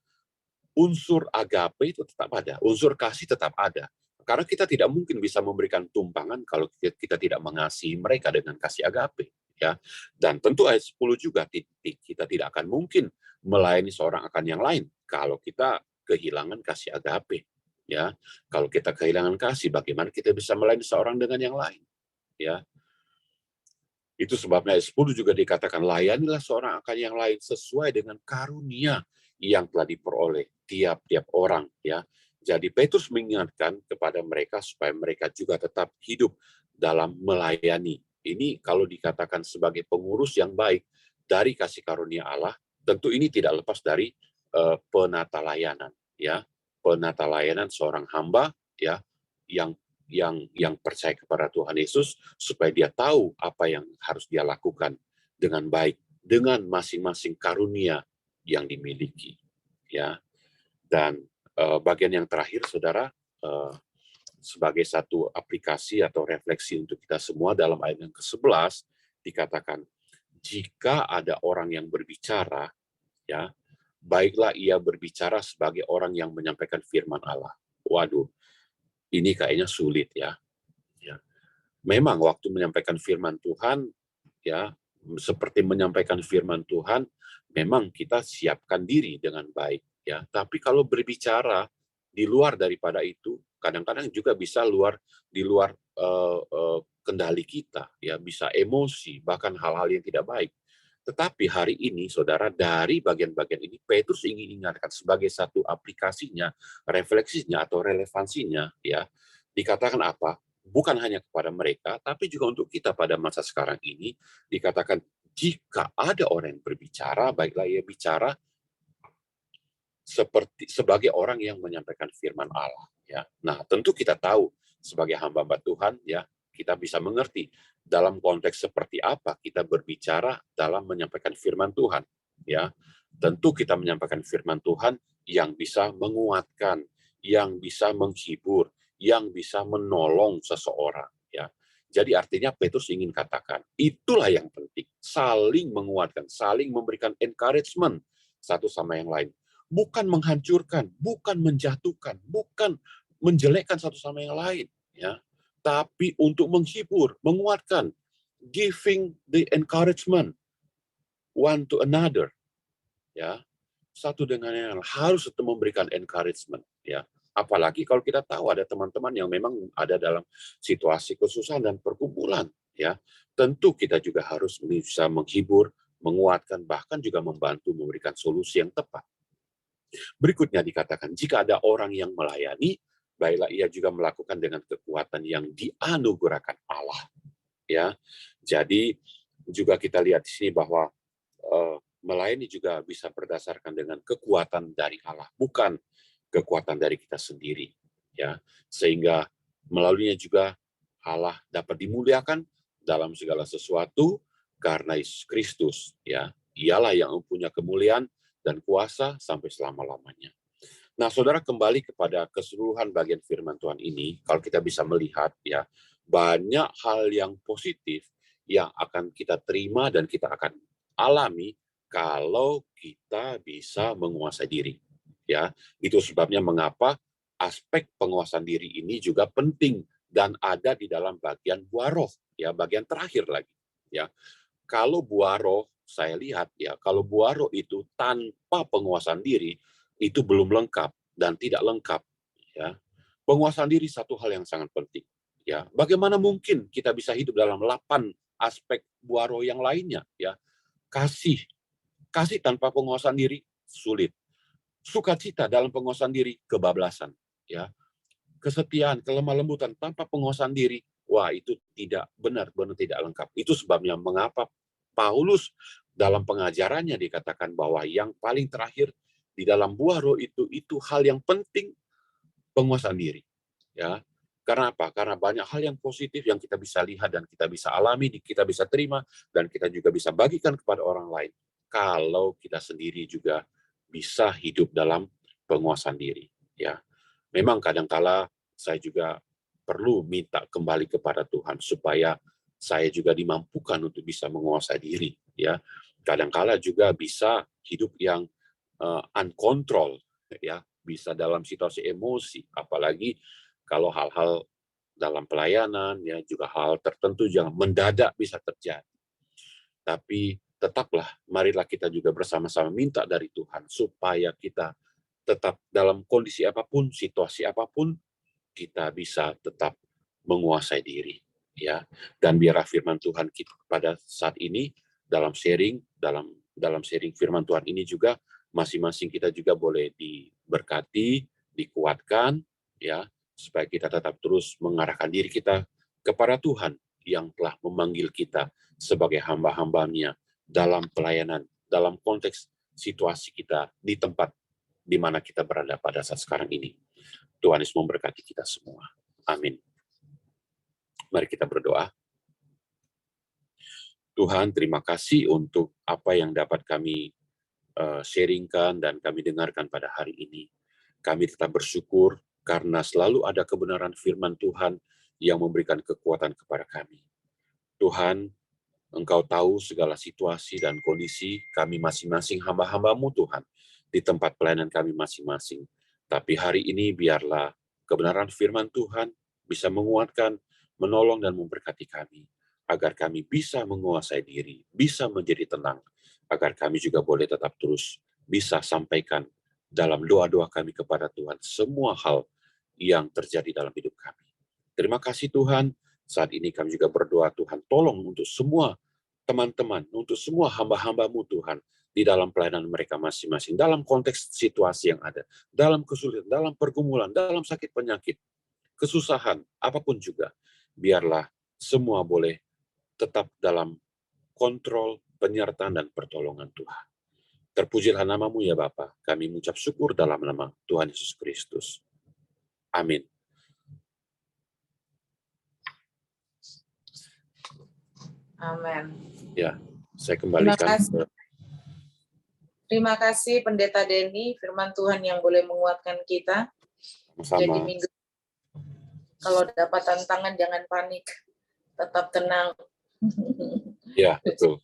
unsur agape itu tetap ada, unsur kasih tetap ada. Karena kita tidak mungkin bisa memberikan tumpangan kalau kita tidak mengasihi mereka dengan kasih agape, ya. Dan tentu ayat 10 juga kita tidak akan mungkin melayani seorang akan yang lain kalau kita kehilangan kasih agape, ya. Kalau kita kehilangan kasih, bagaimana kita bisa melayani seorang dengan yang lain, ya. Itu sebabnya ayat 10 juga dikatakan, layanilah seorang akan yang lain sesuai dengan karunia yang telah diperoleh tiap-tiap orang. Ya. Jadi Petrus mengingatkan kepada mereka supaya mereka juga tetap hidup dalam melayani. Ini kalau dikatakan sebagai pengurus yang baik dari kasih karunia Allah, tentu ini tidak lepas dari penata layanan. Ya. Penata layanan seorang hamba ya yang percaya kepada Tuhan Yesus supaya dia tahu apa yang harus dia lakukan dengan baik dengan masing-masing karunia yang dimiliki ya. Dan bagian yang terakhir Saudara, sebagai satu aplikasi atau refleksi untuk kita semua, dalam ayat yang ke-11 dikatakan, jika ada orang yang berbicara ya, baiklah ia berbicara sebagai orang yang menyampaikan firman Allah. Waduh, ini kayaknya sulit ya. Memang waktu menyampaikan firman Tuhan, ya, seperti menyampaikan firman Tuhan, memang kita siapkan diri dengan baik, ya. Tapi kalau berbicara di luar daripada itu, kadang-kadang juga bisa di luar kendali kita, ya, bisa emosi, bahkan hal-hal yang tidak baik. Tetapi hari ini, saudara, dari bagian-bagian ini, Petrus ingin ingatkan sebagai satu aplikasinya, refleksinya atau relevansinya, ya, dikatakan apa? Bukan hanya kepada mereka, tapi juga untuk kita pada masa sekarang ini, dikatakan jika ada orang yang berbicara, baiklah ia bicara sebagai orang yang menyampaikan firman Allah. Ya, nah tentu kita tahu sebagai hamba-hamba Tuhan, ya kita bisa mengerti dalam konteks seperti apa kita berbicara dalam menyampaikan firman Tuhan. Ya, tentu kita menyampaikan firman Tuhan yang bisa menguatkan, yang bisa menghibur, yang bisa menolong seseorang. Ya, jadi artinya Petrus ingin katakan, itulah yang penting, saling menguatkan, saling memberikan encouragement satu sama yang lain. Bukan menghancurkan, bukan menjatuhkan, bukan menjelekkan satu sama yang lain, ya. Tapi untuk menghibur, menguatkan, giving the encouragement one to another, ya. Satu dengan yang lain harus memberikan encouragement, ya. Apalagi kalau kita tahu ada teman-teman yang memang ada dalam situasi kesusahan dan pergumulan, ya. Tentu kita juga harus bisa menghibur, menguatkan, bahkan juga membantu memberikan solusi yang tepat. Berikutnya dikatakan, jika ada orang yang melayani, baiklah ia juga melakukan dengan kekuatan yang dianugerahkan Allah. Ya, jadi juga kita lihat di sini bahwa melayani juga bisa berdasarkan dengan kekuatan dari Allah, bukan kekuatan dari kita sendiri. Ya, sehingga melaluinya juga Allah dapat dimuliakan dalam segala sesuatu karena Yesus Kristus. Ya, Dialah yang mempunyai kemuliaan dan kuasa sampai selama-lamanya. Nah, saudara, kembali kepada keseluruhan bagian firman Tuhan ini, kalau kita bisa melihat ya, banyak hal yang positif yang akan kita terima dan kita akan alami kalau kita bisa menguasai diri. Ya, itu sebabnya mengapa aspek penguasaan diri ini juga penting dan ada di dalam bagian buah roh, ya, bagian terakhir lagi. Ya, kalau buah roh saya lihat ya, kalau buah roh itu tanpa penguasaan diri itu belum lengkap dan tidak lengkap. Ya, penguasaan diri satu hal yang sangat penting. Ya, bagaimana mungkin kita bisa hidup dalam 8 aspek buah roh yang lainnya? Ya, kasih tanpa penguasaan diri sulit. Sukacita dalam penguasaan diri kebablasan. Ya, kesetiaan, kelemah lembutan tanpa penguasaan diri, wah itu tidak benar-benar tidak lengkap. Itu sebabnya mengapa Paulus dalam pengajarannya dikatakan bahwa yang paling terakhir di dalam buah roh itu hal yang penting, penguasaan diri. Ya, karena apa? Karena banyak hal yang positif yang kita bisa lihat dan kita bisa alami, kita bisa terima dan kita juga bisa bagikan kepada orang lain. Kalau kita sendiri juga bisa hidup dalam penguasaan diri. Ya, memang kadangkala saya juga perlu minta kembali kepada Tuhan supaya saya juga dimampukan untuk bisa menguasai diri. Ya, kadangkala juga bisa hidup yang uncontrol, ya, bisa dalam situasi emosi, apalagi kalau hal-hal dalam pelayanan, ya, juga hal tertentu yang mendadak bisa terjadi. Tapi tetaplah, marilah kita juga bersama-sama minta dari Tuhan supaya kita tetap dalam kondisi apapun, situasi apapun, kita bisa tetap menguasai diri. ya. Dan biarlah firman Tuhan kita pada saat ini dalam sharing firman Tuhan ini juga masing-masing kita juga boleh diberkati, dikuatkan, ya, supaya kita tetap terus mengarahkan diri kita kepada Tuhan yang telah memanggil kita sebagai hamba-hambanya dalam pelayanan, dalam konteks situasi kita di tempat di mana kita berada pada saat sekarang ini. Tuhan Yesus memberkati kita semua. Amin. Mari kita berdoa. Tuhan, terima kasih untuk apa yang dapat kami sharingkan dan kami dengarkan pada hari ini. Kami tetap bersyukur karena selalu ada kebenaran firman Tuhan yang memberikan kekuatan kepada kami. Tuhan, Engkau tahu segala situasi dan kondisi kami masing-masing hamba-hamba-Mu Tuhan, di tempat pelayanan kami masing-masing. Tapi hari ini biarlah kebenaran firman Tuhan bisa menguatkan, menolong dan memberkati kami, agar kami bisa menguasai diri, bisa menjadi tenang, agar kami juga boleh tetap terus bisa sampaikan dalam doa-doa kami kepada Tuhan semua hal yang terjadi dalam hidup kami. Terima kasih Tuhan, saat ini kami juga berdoa Tuhan, tolong untuk semua teman-teman, untuk semua hamba-hamba-Mu Tuhan, di dalam pelayanan mereka masing-masing, dalam konteks situasi yang ada, dalam kesulitan, dalam pergumulan, dalam sakit penyakit, kesusahan, apapun juga, biarlah semua boleh tetap dalam kontrol, penyertaan, dan pertolongan Tuhan. Terpujilah nama-Mu ya Bapa. Kami mengucap syukur dalam nama Tuhan Yesus Kristus. Amin. Amin. Ya, saya kembalikan. Terima kasih Pendeta Denny, firman Tuhan yang boleh menguatkan kita. Sama-sama. Jadi minggu kalau dapat tantangan jangan panik, tetap tenang. Ya, betul.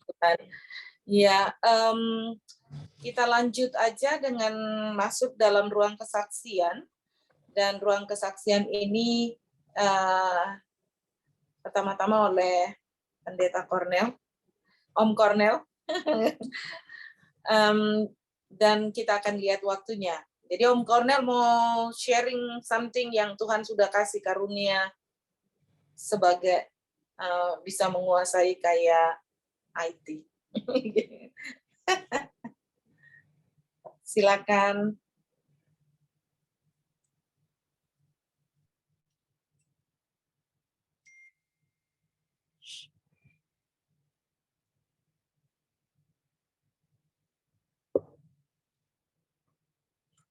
Ya, kita lanjut aja dengan masuk dalam ruang kesaksian. Dan ruang kesaksian ini pertama-tama oleh Pendeta Cornel, Om Cornel. Dan kita akan lihat waktunya. Jadi Om Cornel mau sharing something yang Tuhan sudah kasih karunia sebagai bisa menguasai kayak IT. Silakan.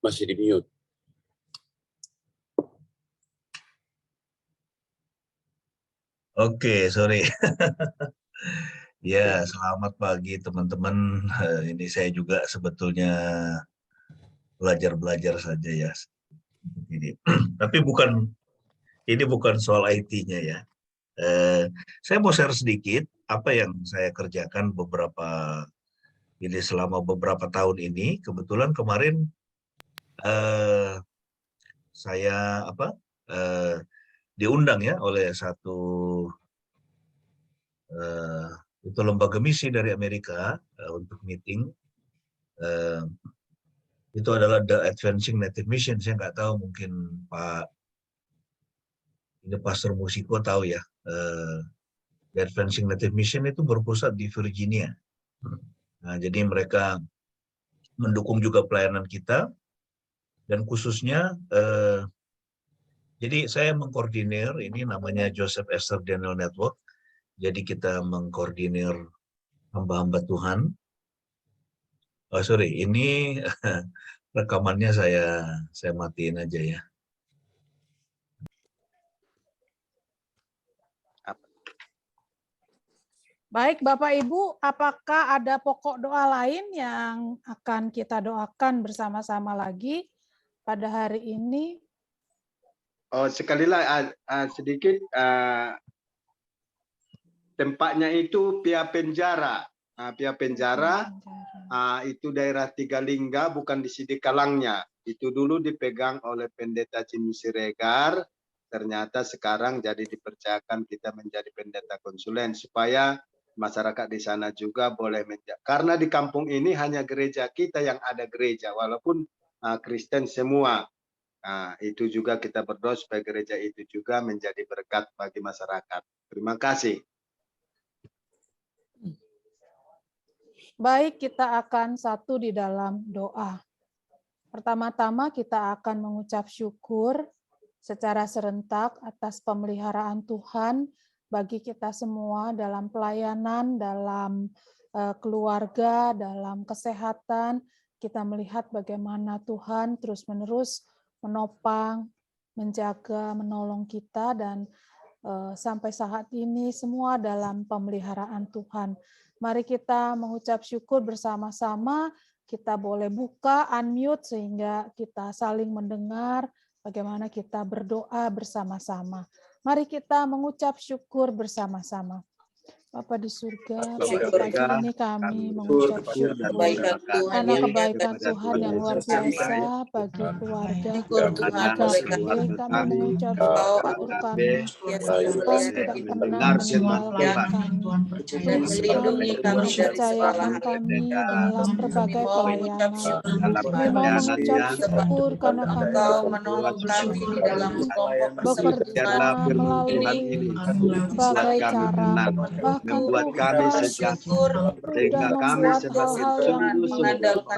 Masih di mute. Oke, sorry. Ya, selamat pagi teman-teman. Ini saya juga sebetulnya belajar saja ya. Ini. Tapi ini bukan soal IT-nya ya. Saya mau share sedikit apa yang saya kerjakan selama beberapa tahun ini. Kebetulan kemarin saya diundang ya oleh satu itu lembaga misi dari Amerika untuk meeting. Itu adalah The Advancing Native Mission. Saya nggak tahu, mungkin Pastor Musiko tahu ya. The Advancing Native Mission itu berpusat di Virginia. Nah, jadi mereka mendukung juga pelayanan kita, dan khususnya jadi saya mengkoordinir, ini namanya Joseph Esther Daniel Network. Jadi kita mengkoordinir hamba-hamba Tuhan. Oh sorry, ini rekamannya saya matiin aja ya. Baik Bapak Ibu, apakah ada pokok doa lain yang akan kita doakan bersama-sama lagi pada hari ini? Oh, sekali lagi sedikit, tempatnya itu Pia Penjara. Pia Penjara itu daerah Tigalingga, bukan di Sidikalangnya. Itu dulu dipegang oleh Pendeta Jimmy Siregar. Ternyata sekarang jadi dipercayakan kita menjadi pendeta konsulen supaya masyarakat di sana juga boleh karena di kampung ini hanya gereja kita yang ada gereja, walaupun Kristen semua. Nah, itu juga kita berdoa supaya gereja itu juga menjadi berkat bagi masyarakat. Terima kasih. Baik, kita akan satu di dalam doa. Pertama-tama kita akan mengucap syukur secara serentak atas pemeliharaan Tuhan bagi kita semua dalam pelayanan, dalam keluarga, dalam kesehatan. Kita melihat bagaimana Tuhan terus-menerus menopang, menjaga, menolong kita, dan sampai saat ini semua dalam pemeliharaan Tuhan. Mari kita mengucap syukur bersama-sama. Kita boleh buka, unmute, sehingga kita saling mendengar bagaimana kita berdoa bersama-sama. Mari kita mengucap syukur bersama-sama. Bapa di surga, pada pagi ini kami mengucap syukur karena kebaikan Tuhan yang luar biasa bagi keluarga kami. Kami mengucap syukur karena Tuhan tidak pernah meninggalkan kami. Tuhan mempercayakan kami dalam berbagai pelayanan. Kami mau mengucap syukur karena kami bekerja melalui berbagai cara. Bahkan membuat kami sejahtera, sehingga kami semakin tulus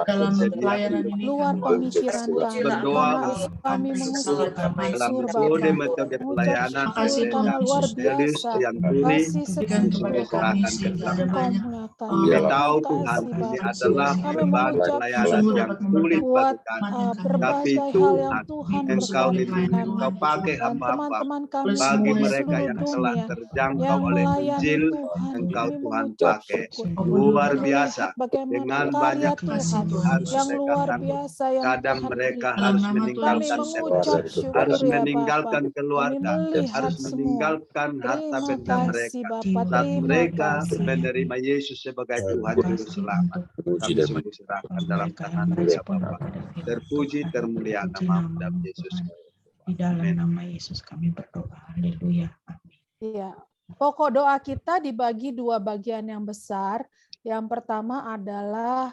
dalam pelayanan ini luar pemikiran kami. berdoa Karena itu kami mengucap dalam syukur metode Bapa. pelayanan Syukur karena luar biasa yang tulis kasih berikan kepada kami sehingga ada banyak kami tahu Tuhan ini adalah kami berbagai mengucap pelayanan yang sulit buat bagi kami. Tapi berbagai hal yang Tuhan, Tuhan Engkau berkati Engkau pakai dan hamba-hamba teman-teman kami bagi di mereka seluruh yang telah dunia terjangkau yang oleh melayani Injil. Tuhan. Engkau Kami Tuhan mengucap pakai syukur luar melihat biasa bagaimana dengan karya banyak Tuhan harus yang mereka luar tanggung. biasa yang Kadang Tuhan mereka berikan. harus Kami meninggalkan mengucap syukur harus ya meninggalkan Bapa. Kami keluarga, melihat harus semua. meninggalkan harta Terima benda kasih mereka. Bapa, Saat terima mereka kasih. menerima Yesus sebagai Tuhan Juru Selamat, kami sungguh serahkan dalam tangan ya Bapa. Terpuji, termulia nama dalam Yesus. Di dalam nama Yesus kami berdoa. Haleluya. Amin. Iya. Pokok doa kita dibagi dua bagian yang besar. Yang pertama adalah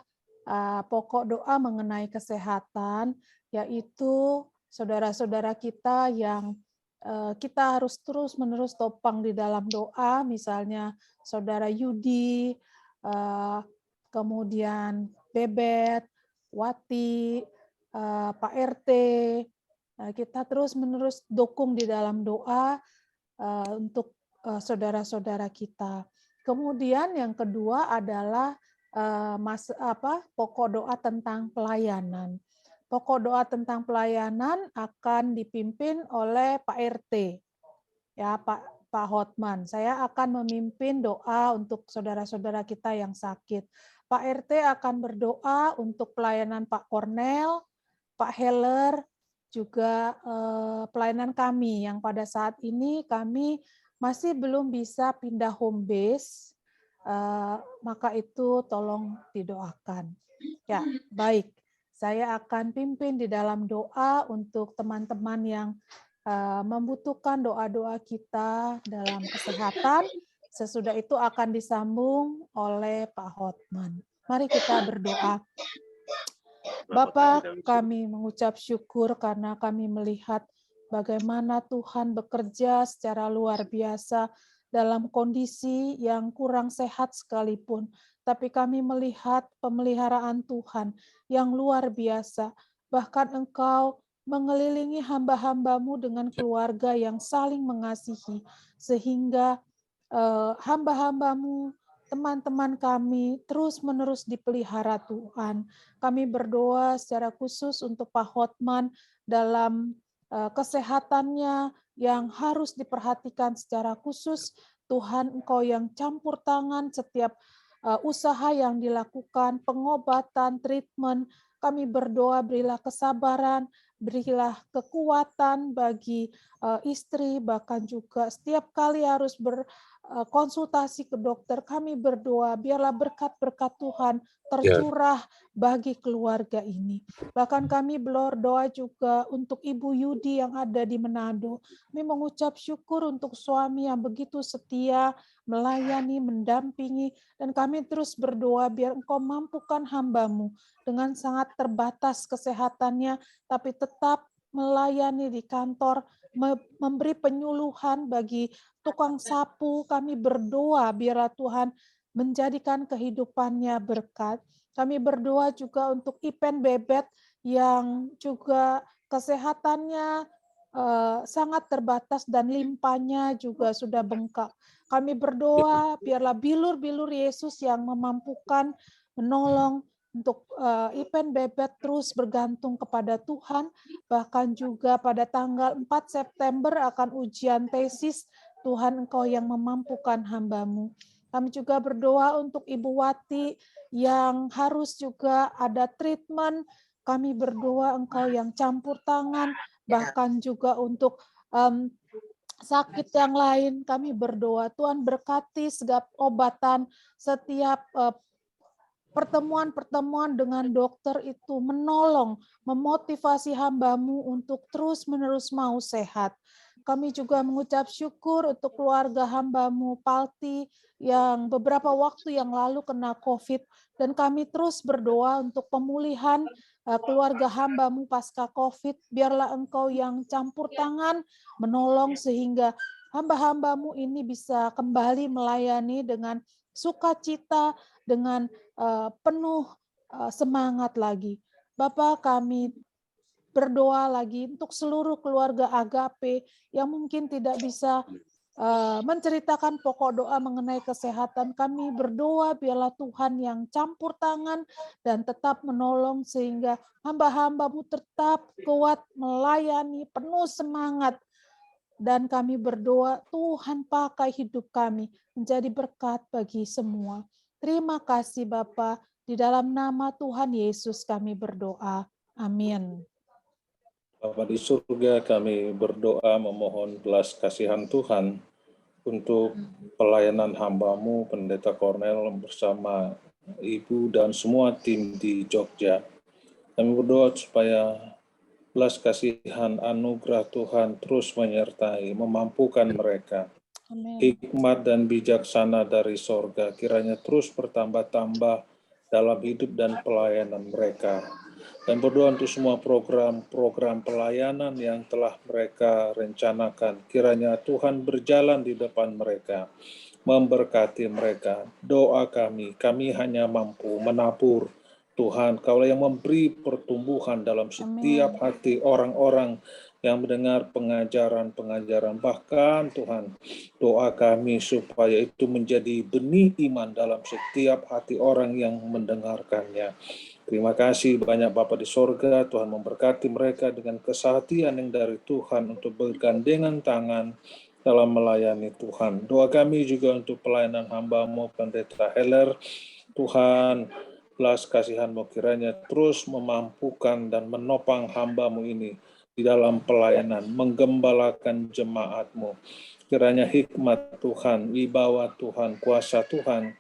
pokok doa mengenai kesehatan, yaitu saudara-saudara kita yang kita harus terus-menerus topang di dalam doa, misalnya saudara Yudi, kemudian Bebet, Wati, Pak RT, kita terus-menerus dukung di dalam doa untuk saudara-saudara kita. Kemudian yang kedua adalah pokok doa tentang pelayanan. Pokok doa tentang pelayanan akan dipimpin oleh Pak RT, ya Pak Hotman. Saya akan memimpin doa untuk saudara-saudara kita yang sakit. Pak RT akan berdoa untuk pelayanan Pak Cornel, Pak Heller, juga pelayanan kami yang pada saat ini kami masih belum bisa pindah home base, maka itu tolong didoakan. Ya, baik. Saya akan pimpin di dalam doa untuk teman-teman yang membutuhkan doa-doa kita dalam kesehatan. Sesudah itu akan disambung oleh Pak Hotman. Mari kita berdoa. Bapa, kami mengucap syukur karena kami melihat bagaimana Tuhan bekerja secara luar biasa dalam kondisi yang kurang sehat sekalipun. Tapi kami melihat pemeliharaan Tuhan yang luar biasa. Bahkan Engkau mengelilingi hamba-hambamu dengan keluarga yang saling mengasihi. Sehingga hamba-hambamu, teman-teman kami terus-menerus dipelihara Tuhan. Kami berdoa secara khusus untuk Pak Hotman dalam kesehatannya yang harus diperhatikan secara khusus. Tuhan, Engkau yang campur tangan setiap usaha yang dilakukan, pengobatan, treatment. Kami berdoa berilah kesabaran, berilah kekuatan bagi istri, bahkan juga setiap kali harus berkonsultasi ke dokter. Kami berdoa biarlah berkat-berkat Tuhan tercurah bagi keluarga ini. Bahkan kami berdoa juga untuk Ibu Yudi yang ada di Manado. Kami mengucap syukur untuk suami yang begitu setia, melayani, mendampingi, dan kami terus berdoa biar Engkau mampukan hamba-Mu dengan sangat terbatas kesehatannya, tapi tetap melayani di kantor, memberi penyuluhan bagi tukang sapu. Kami berdoa biarlah Tuhan menjadikan kehidupannya berkat. Kami berdoa juga untuk Ipen Bebet yang juga kesehatannya sangat terbatas dan limpahnya juga sudah bengkak. Kami berdoa biarlah bilur-bilur Yesus yang memampukan menolong untuk Ipen Bebet terus bergantung kepada Tuhan. Bahkan juga pada tanggal 4 September akan ujian tesis, Tuhan Engkau yang memampukan hamba-Mu. Kami juga berdoa untuk Ibu Wati yang harus juga ada treatment. Kami berdoa Engkau yang campur tangan, bahkan juga untuk sakit yang lain. Kami berdoa Tuhan berkati segala obatan, setiap pertemuan-pertemuan dengan dokter itu menolong, memotivasi hamba-Mu untuk terus-menerus mau sehat. Kami juga mengucap syukur untuk keluarga hamba-Mu Palti yang beberapa waktu yang lalu kena COVID, dan kami terus berdoa untuk pemulihan keluarga hamba-Mu pasca COVID. Biarlah Engkau yang campur tangan menolong sehingga hamba-hamba-Mu ini bisa kembali melayani dengan sukacita, dengan penuh semangat lagi. Bapak, kami berdoa lagi untuk seluruh keluarga Agape yang mungkin tidak bisa menceritakan pokok doa mengenai kesehatan. Kami berdoa biarlah Tuhan yang campur tangan dan tetap menolong sehingga hamba-hamba-Mu tetap kuat melayani, penuh semangat. Dan kami berdoa Tuhan pakai hidup kami menjadi berkat bagi semua. Terima kasih Bapa, di dalam nama Tuhan Yesus kami berdoa. Amin. Bapa di surga, kami berdoa memohon belas kasihan Tuhan untuk pelayanan hamba-Mu, Pendeta Kornel bersama Ibu dan semua tim di Jogja. Kami berdoa supaya belas kasihan anugerah Tuhan terus menyertai, memampukan mereka. Amin. Hikmat dan bijaksana dari sorga kiranya terus bertambah-tambah dalam hidup dan pelayanan mereka. Dan berdoa untuk semua program-program pelayanan yang telah mereka rencanakan. Kiranya Tuhan berjalan di depan mereka, memberkati mereka. Doa kami hanya mampu menabur. Tuhan, Kaulah yang memberi pertumbuhan dalam setiap hati orang-orang yang mendengar pengajaran-pengajaran. Bahkan Tuhan, doa kami supaya itu menjadi benih iman dalam setiap hati orang yang mendengarkannya. Terima kasih banyak Bapa di sorga, Tuhan memberkati mereka dengan kesehatan yang dari Tuhan untuk bergandengan tangan dalam melayani Tuhan. Doa kami juga untuk pelayanan hamba-Mu, Pendeta Heller. Tuhan, belas kasihan-Mu kiranya terus memampukan dan menopang hamba-Mu ini di dalam pelayanan, menggembalakan jemaat-Mu. Kiranya hikmat Tuhan, wibawa Tuhan, kuasa Tuhan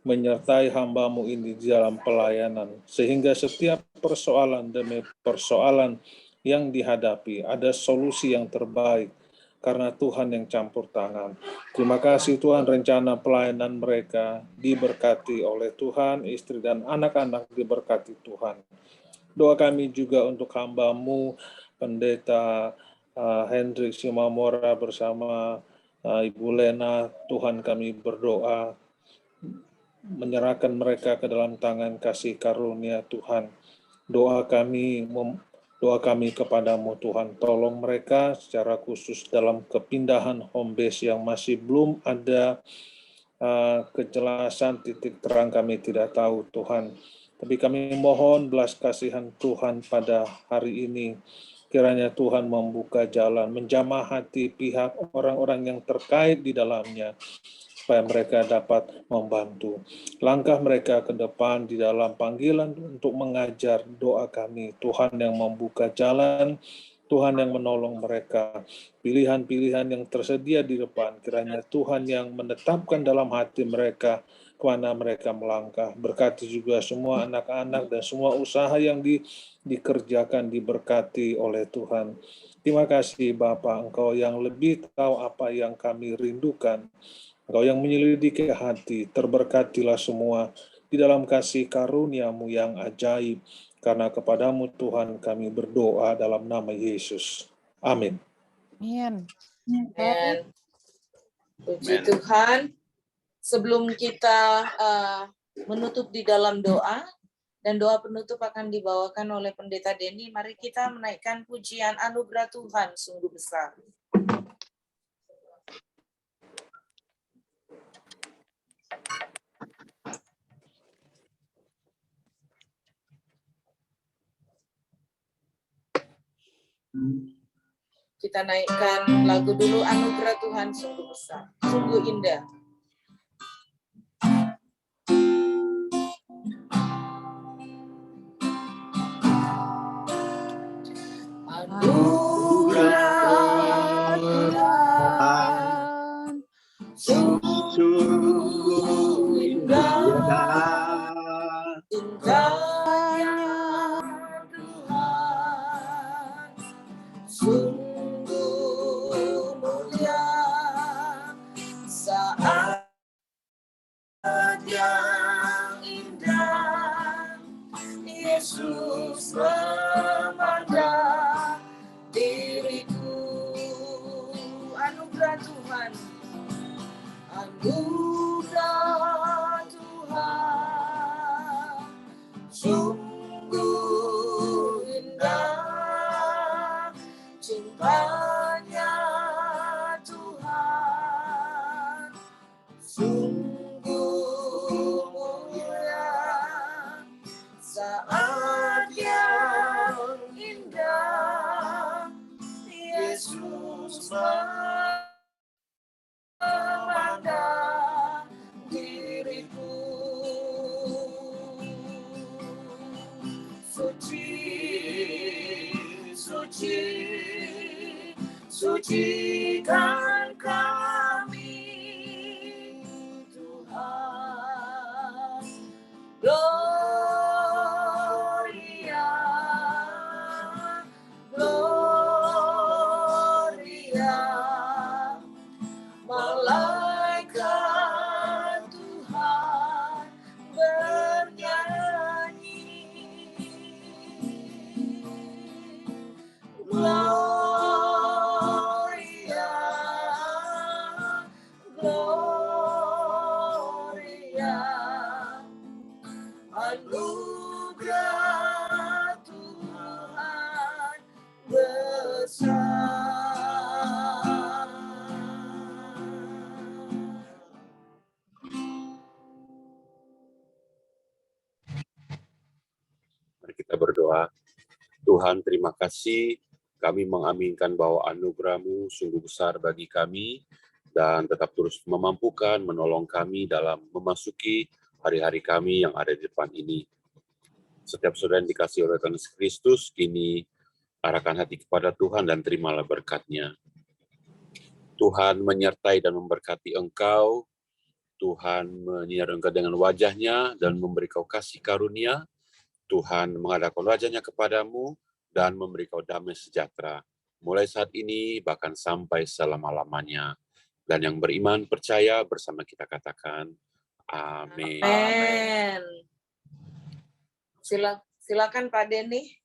menyertai hamba-Mu ini di dalam pelayanan, sehingga setiap persoalan demi persoalan yang dihadapi ada solusi yang terbaik, karena Tuhan yang campur tangan. Terima kasih Tuhan, rencana pelayanan mereka diberkati oleh Tuhan, istri dan anak-anak diberkati Tuhan. Doa kami juga untuk hamba-Mu, Pendeta Hendrik Simamora bersama Ibu Lena. Tuhan, kami berdoa menyerahkan mereka ke dalam tangan kasih karunia Tuhan. Doa kami kepadamu Tuhan, tolong mereka secara khusus dalam kepindahan home base yang masih belum ada kejelasan, titik terang kami tidak tahu Tuhan. Tapi kami mohon belas kasihan Tuhan pada hari ini. Kiranya Tuhan membuka jalan, menjamah hati pihak orang-orang yang terkait di dalamnya, supaya mereka dapat membantu langkah mereka ke depan di dalam panggilan untuk mengajar. Doa kami, Tuhan yang membuka jalan, Tuhan yang menolong mereka. Pilihan-pilihan yang tersedia di depan, kiranya Tuhan yang menetapkan dalam hati mereka kemana mereka melangkah. Berkati juga semua anak-anak dan semua usaha yang dikerjakan, diberkati oleh Tuhan. Terima kasih Bapa, Engkau yang lebih tahu apa yang kami rindukan. Engkau yang menyelidiki hati, terberkatilah semua di dalam kasih karunia-Mu yang ajaib. Karena kepadamu Tuhan kami berdoa dalam nama Yesus. Amin. Amin. Dan puji Tuhan, sebelum kita menutup di dalam doa, dan doa penutup akan dibawakan oleh Pendeta Denny, mari kita menaikkan pujian anugerah Tuhan sungguh besar. Kita naikkan lagu dulu, anugerah Tuhan sungguh besar, sungguh indah. Anugerah Tuhan sungguh indah, cintanya Tuhan sungguh mulia, saat yang indah Yesus memandang diriku. Anugerah Tuhan, anugerah Tuhan sungguh indah, cintanya Tuhan sungguh mulia, saat yang indah Yesus memandang diriku. Suci, suci, sucikan kami Tuhan. Gloria, Gloria, malaikat Tuhan bernyanyi. Gloria, Gloria, anugerah Tuhan besar. Mari kita berdoa. Tuhan, terima kasih. Kami mengaminkan bahwa anugerah-Mu sungguh besar bagi kami dan tetap terus memampukan, menolong kami dalam memasuki hari-hari kami yang ada di depan ini. Setiap saudara yang dikasihi oleh Tuhan Yesus Kristus, kini arahkan hati kepada Tuhan dan terimalah berkat-Nya. Tuhan menyertai dan memberkati engkau. Tuhan menyinari engkau dengan wajah-Nya dan memberi kau kasih karunia. Tuhan mengadakan wajah-Nya kepadamu dan memberi kau damai sejahtera. Mulai saat ini bahkan sampai selama-lamanya. Dan yang beriman percaya bersama kita katakan amin. Amin. Silakan Pak Denny.